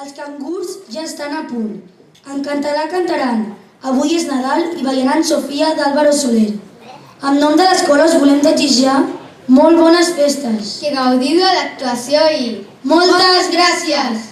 Els cangurs ja estan a punt. En català cantaran Avui és Nadal i ballaran Sofia d'Álvaro Soler. En nom de l'escola us volem desitjar molt bones festes. Que gaudiu de l'actuació i... Moltes gràcies!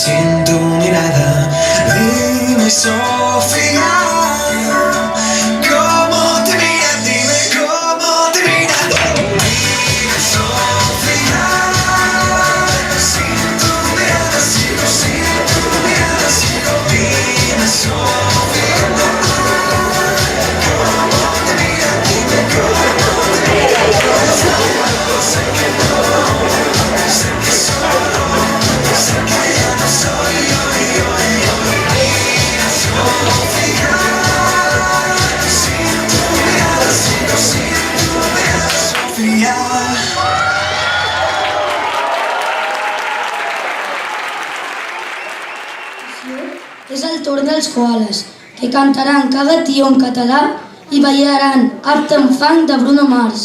sin tu mirada. Dime, Sofía, ¿cómo te mira? Dime cómo te mira. Dime, Sofía, sin tu mirada sigo, sin tu mirada sigo. Dime, Sofía, ¿cómo te mira? Dime cómo te mira. Sé que no, sé que solo, sé que ya no soy yo. Mira, Sofía, sin tu mirada sigo, sin tu mirada, Sofía. És el torn dels koalas, que cantaran cada tio en català i ballaran Uptown Funk de Bruno Mars.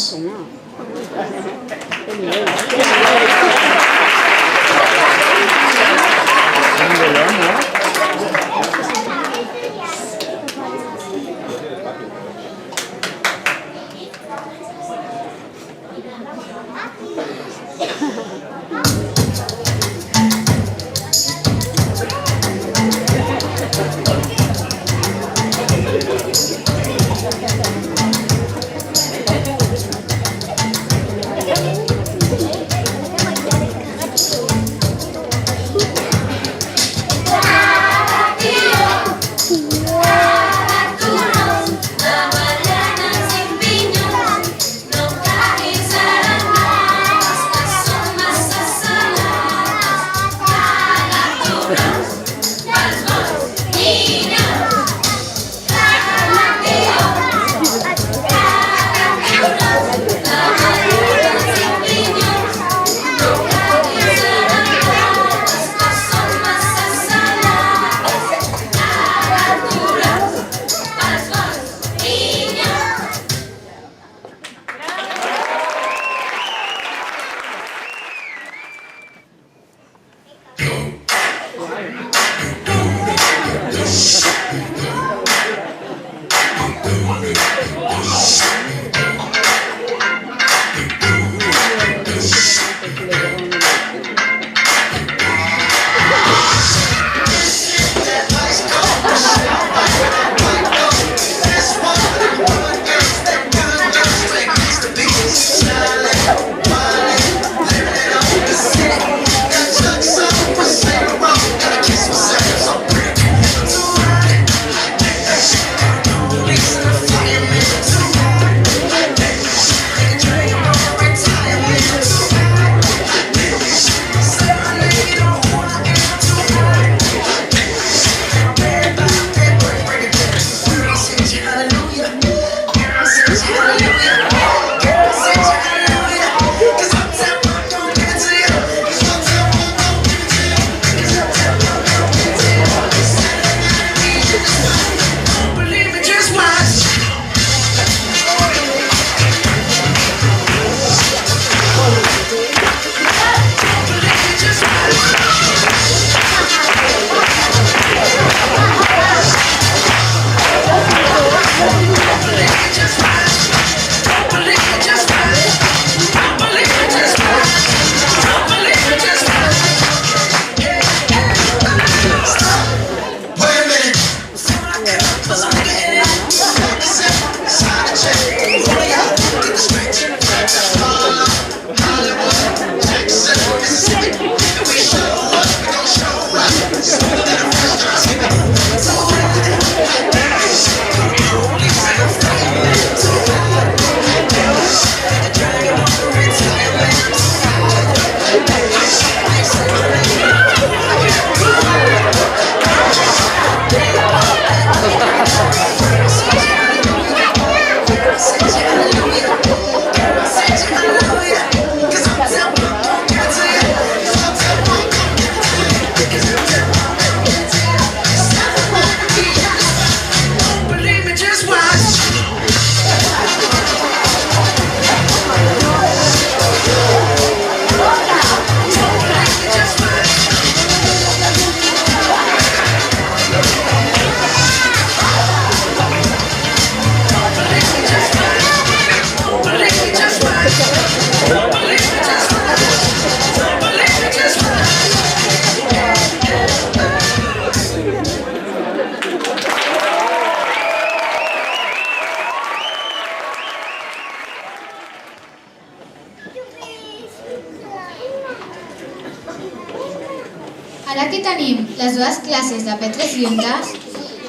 que tenim les dues classes de P3 juntes,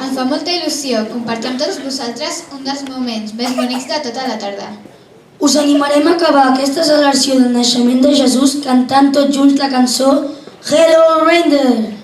em fa molta il·lusió compartir amb tots vosaltres un dels moments més bonics de tota la tarda. Us animarem a acabar aquesta celebració del naixement de Jesús cantant tots junts la cançó Hello Reindeer!